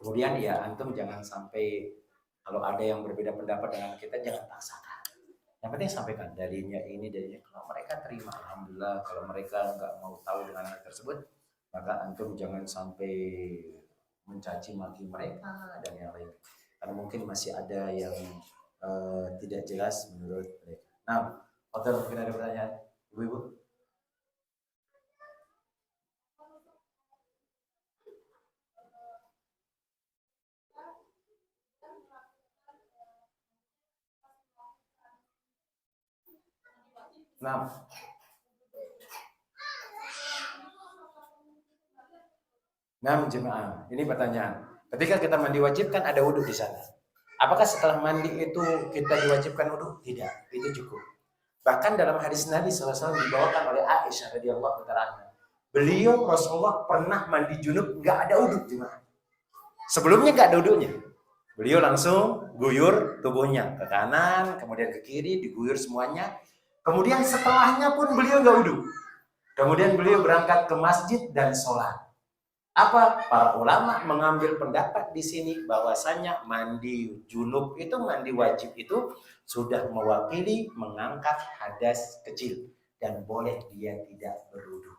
Kemudian ya antum jangan sampai kalau ada yang berbeda pendapat dengan kita jangan paksakan. Yang penting sampaikan darinya ini darinya. Kalau mereka terima, alhamdulillah. Kalau mereka nggak mau tahu dengan hal tersebut, maka antum jangan sampai mencaci maki mereka dan yang lain. Karena mungkin masih ada yang tidak jelas menurut mereka. Nah, hotel mungkin ada pertanyaan, ibu-ibu? Nah, jemaah, ini pertanyaan. Ketika kita mandi wajib kan ada wudhu di sana. Apakah setelah mandi itu kita diwajibkan wudhu? Tidak, itu cukup. Bahkan dalam hadis Nabi SAW dibawakan oleh Aisyah radhiyallahu taala, beliau Rasulullah pernah mandi junub nggak ada wudhu jemaah. Sebelumnya nggak ada wudhunya. Beliau langsung guyur tubuhnya ke kanan, kemudian ke kiri, diguyur semuanya. Kemudian setelahnya pun beliau nggak wudhu. Kemudian beliau berangkat ke masjid dan sholat. Apa? Para ulama mengambil pendapat di sini bahwasanya mandi junub itu, mandi wajib itu sudah mewakili mengangkat hadas kecil dan boleh dia tidak berwudu.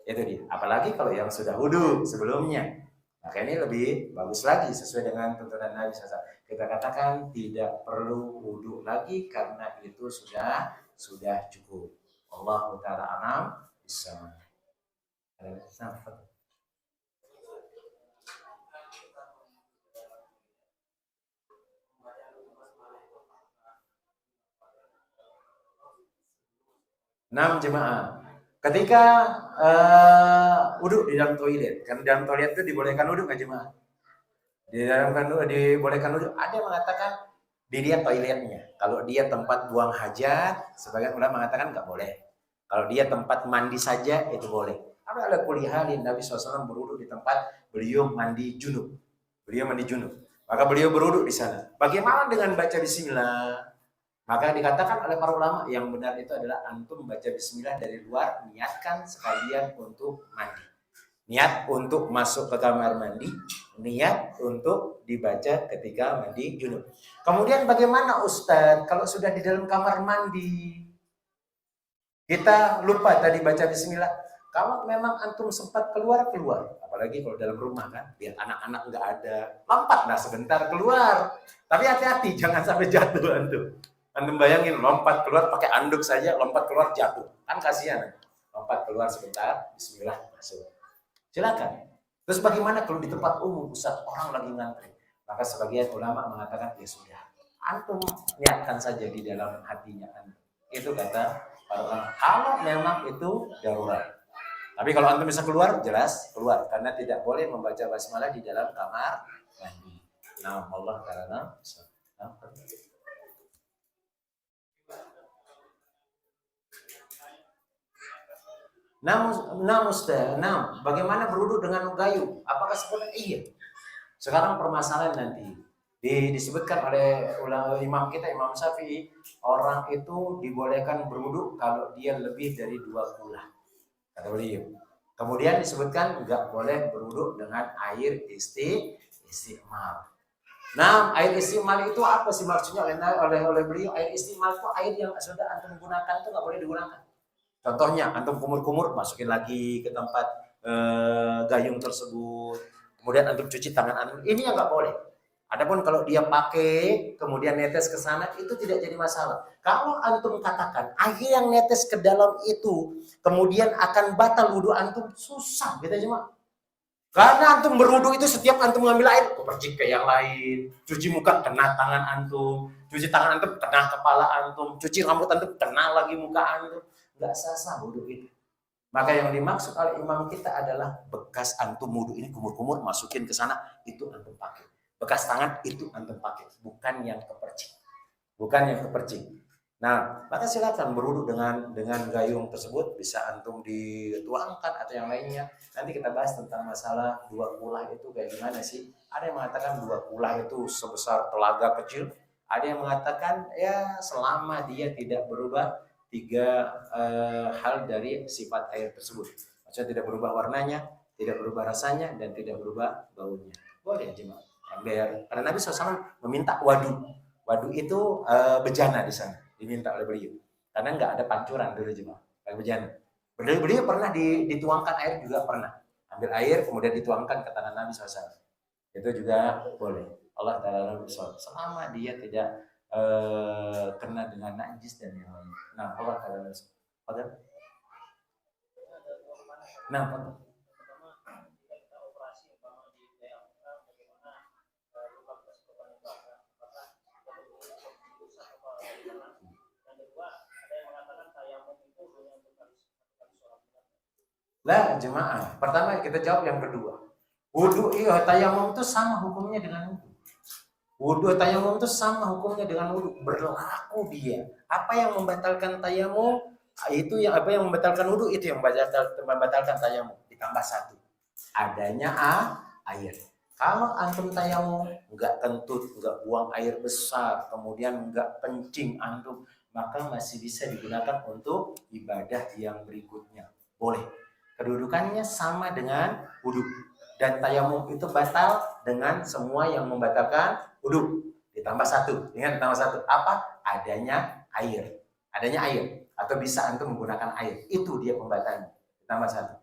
Itu dia. Apalagi kalau yang sudah wudu sebelumnya. Maka ini lebih bagus lagi sesuai dengan tuntunan Nabi SAW. Kita katakan tidak perlu wudu lagi karena itu sudah cukup. Allahu ta'ala a'lam bishawab. Jemaah. Ketika wudhu di dalam toilet, kan dalam toilet itu dibolehkan wudhu nggak jemaah? Di dalam kan dibolehkan wudhu. Ada yang mengatakan dilihat toiletnya. Kalau dia tempat buang hajat, sebagian ulama mengatakan nggak boleh. Kalau dia tempat mandi saja itu boleh. Ada kulihalin Nabi SAW berwudhu di tempat beliau mandi junub. Beliau mandi junub. Maka beliau berwudhu di sana. Bagaimana dengan baca bismillah? Maka dikatakan oleh para ulama yang benar itu adalah antum baca bismillah dari luar, niatkan sekalian untuk mandi. Niat untuk masuk ke kamar mandi, niat untuk dibaca ketika mandi junub. Kemudian bagaimana Ustadz kalau sudah di dalam kamar mandi? Kita lupa tadi baca bismillah. Kalau memang antum sempat keluar. Apalagi kalau dalam rumah kan, lihat anak-anak nggak ada, lompat nah sebentar keluar. Tapi hati-hati jangan sampai jatuh antum. Antum bayangin lompat keluar pakai anduk saja, lompat keluar jatuh. Kan kasihan. Lompat keluar sebentar, bismillah, masuk. Silakan. Terus bagaimana kalau di tempat umum, Ustaz, orang lagi ngantri? Maka sebagian ulama mengatakan, ya sudah. Antum niatkan saja di dalam hatinya antum. Itu kata para ulama. Kalau memang itu darurat. Tapi kalau antum bisa keluar, jelas keluar. Karena tidak boleh membaca basmalah di dalam kamar mandi. Nah, Allah karena bagaimana berwudu dengan gayung? Apakah sebenarnya iya? Sekarang permasalahan nanti disebutkan oleh imam kita, Imam Syafi'i, orang itu dibolehkan berwudu kalau dia lebih dari 2 kulah, kata beliau. Kemudian disebutkan nggak boleh berwudu dengan air istimal. Nah, air istimal itu apa sih maksudnya oleh beliau? Air istimal itu air yang sudah antum gunakan itu nggak boleh digunakan. Contohnya, antum kumur-kumur, masukin lagi ke tempat gayung tersebut. Kemudian antum cuci tangan antum. Ini yang nggak boleh. Adapun kalau dia pakai, kemudian netes ke sana, itu tidak jadi masalah. Kalau antum katakan, air yang netes ke dalam itu, kemudian akan batal wudhu antum, susah. Gitu aja, Mak. Karena antum berwudhu itu setiap antum ngambil air, pergi ke yang lain. Cuci muka, kena tangan antum. Cuci tangan antum, kena kepala antum. Cuci rambut antum, kena lagi muka antum. Nggak sah wudhu itu. Maka yang dimaksud oleh imam kita adalah bekas antum wudhu ini kumur-kumur masukin ke sana, itu antum pakai. Bekas tangan itu antum pakai, bukan yang kepercik. Nah, maka silakan berwudhu dengan gayung tersebut, bisa antum dituangkan atau yang lainnya. Nanti kita bahas tentang masalah 2 kulah itu kayak gimana sih. Ada yang mengatakan 2 kulah itu sebesar telaga kecil. Ada yang mengatakan ya selama dia tidak berubah 3 hal dari sifat air tersebut. Maksudnya tidak berubah warnanya, tidak berubah rasanya, dan tidak berubah baunya. Boleh jemaah. Karena Nabi SAW meminta wadu. Wadu itu bejana di sana, diminta oleh beliau. Karena nggak ada pancuran dulu jemaah, kayak bejana. Beliau pernah dituangkan air juga pernah. Ambil air kemudian dituangkan ke tangan Nabi SAW. Itu juga boleh. Allah Ta'ala selama dia tidak kena dengan najis dan yang lain. Nah, Allah Ta'ala Nah, lah jemaah. Pertama kita jawab yang kedua. Wudhu tayamum itu sama hukumnya dengan wudhu. Wudhu tayamum itu sama hukumnya dengan wudhu. Berlaku dia. Apa yang membatalkan tayamum itu yang apa yang membatalkan wudhu itu yang membatalkan tayamum. Ditambah satu. Adanya air. Kalau antum tayamum nggak kentut, nggak buang air besar, kemudian nggak kencing antum, maka masih bisa digunakan untuk ibadah yang berikutnya. Boleh. Kedudukannya sama dengan wudhu. Dan tayamum itu batal dengan semua yang membatalkan wudhu. Ditambah satu. Ingat ditambah satu. Apa? Adanya air. Adanya air. Atau bisa antum menggunakan air. Itu dia pembatalnya. Ditambah satu.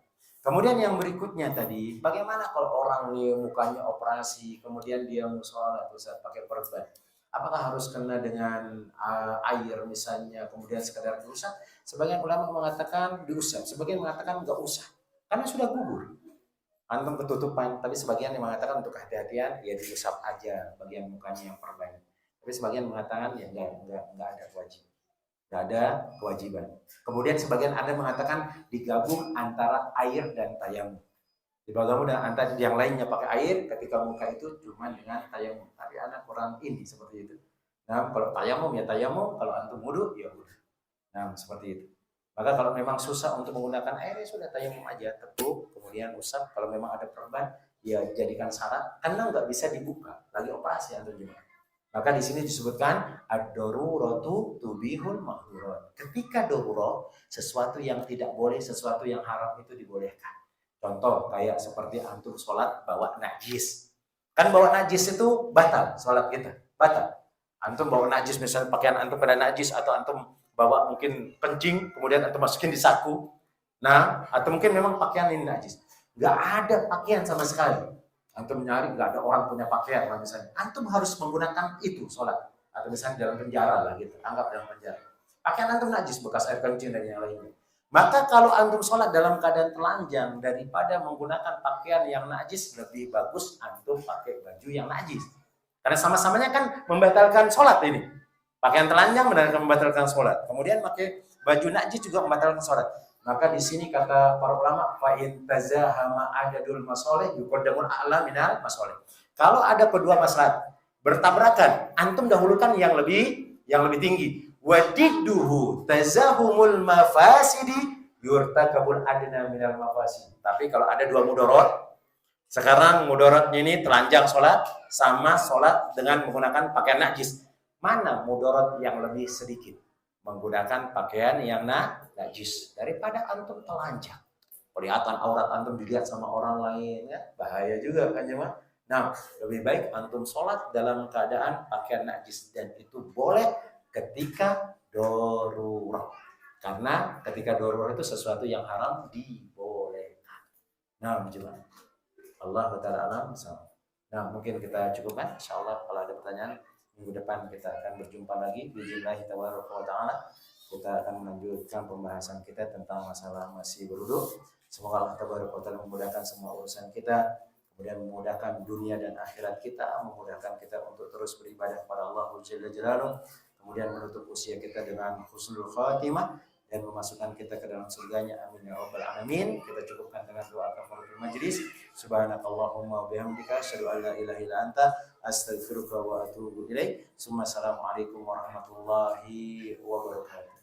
Kemudian yang berikutnya tadi, bagaimana kalau orang nih mukanya operasi, kemudian dia musola atau pakai perban? Apakah harus kena dengan air misalnya, kemudian sekedar diusap? Sebagian ulama mengatakan diusap, sebagian mengatakan nggak usah, karena sudah gugur. Antum ketutupan, tapi sebagian yang mengatakan untuk kehati-hatian, ya diusap aja bagian mukanya yang perban. Tapi sebagian mengatakan ya nggak ada kewajiban. Nggak ada kewajiban. Kemudian sebagian ada mengatakan digabung antara air dan tayamum. Digabung dan antara yang lainnya pakai air, ketika muka itu cuma dengan tayamum. Tapi anak kurang ini seperti itu. Nah, kalau tayamum ya tayamum, kalau antum wudu ya wudu. Nah, seperti itu. Maka kalau memang susah untuk menggunakan air ya sudah tayamum aja, tepuk, kemudian usap. Kalau memang ada perban, ya jadikan syarat karena nggak bisa dibuka. Lagi operasi antum juga. Maka di sini disebutkan ad-daruratu tubihul mahdurat. Ketika darurat, sesuatu yang tidak boleh, sesuatu yang haram itu dibolehkan. Contoh kayak seperti antum sholat bawa najis. Kan bawa najis itu batal sholat kita, batal. Antum bawa najis misalnya pakaian antum pada najis atau antum bawa mungkin kencing kemudian antum masukin di saku. Nah, atau mungkin memang pakaian ini najis. Gak ada pakaian sama sekali. Antum nyari gak ada orang punya pakaian lah misalnya. Antum harus menggunakan itu sholat. Atau misalnya dalam penjara lah gitu, anggap dalam penjara. Pakaian antum najis bekas air kencing dan yang lainnya. Maka kalau antum sholat dalam keadaan telanjang daripada menggunakan pakaian yang najis, lebih bagus antum pakai baju yang najis. Karena sama-samanya kan membatalkan sholat ini. Pakaian telanjang membatalkan sholat. Kemudian pakai baju najis juga membatalkan sholat. Maka di sini kata para ulama, fa in tazahama adadul masoleh yuqaddamul a'la minal masoleh. Kalau ada kedua maslahat bertabrakan, antum dahulukan yang lebih tinggi. Wadidduhu tazahumul mafasidi yurtakabul adna minal mafasid. Tapi kalau ada dua mudarat, sekarang mudaratnya ini telanjang sholat sama sholat dengan menggunakan pakaian najis. Mana mudarat yang lebih sedikit? Menggunakan pakaian yang najis daripada antum telanjang. Kelihatan aurat antum dilihat sama orang lain, ya bahaya juga kan jemaah. Nah, lebih baik antum sholat dalam keadaan pakaian najis dan itu boleh ketika darurat. Karena ketika darurat itu sesuatu yang haram dibolehkan. Nah, jemaah. Allah Ta'ala alam. Nah, mungkin kita cukupkan. Insyaallah kalau ada pertanyaan minggu depan kita akan berjumpa lagi. Bismillahirrahmanirrahim. Ta'ala. Kita akan melanjutkan pembahasan kita tentang masalah masih berwudu. Semoga Allah Ta'ala memudahkan semua urusan kita, kemudian memudahkan dunia dan akhirat kita, memudahkan kita untuk terus beribadah kepada Allah Jalla Jalaluhu, kemudian menutup usia kita dengan husnul khatimah dan memasukkan kita ke dalam surganya. Amin ya rabbal alamin. Kita cukupkan dengan doa kafaratul majlis. Subhanakallahumma wa bihamdika asyhadu an la ilaha illa anta astaghfiruka wa atubu ilaik. Assalamualaikum warahmatullahi wabarakatuh.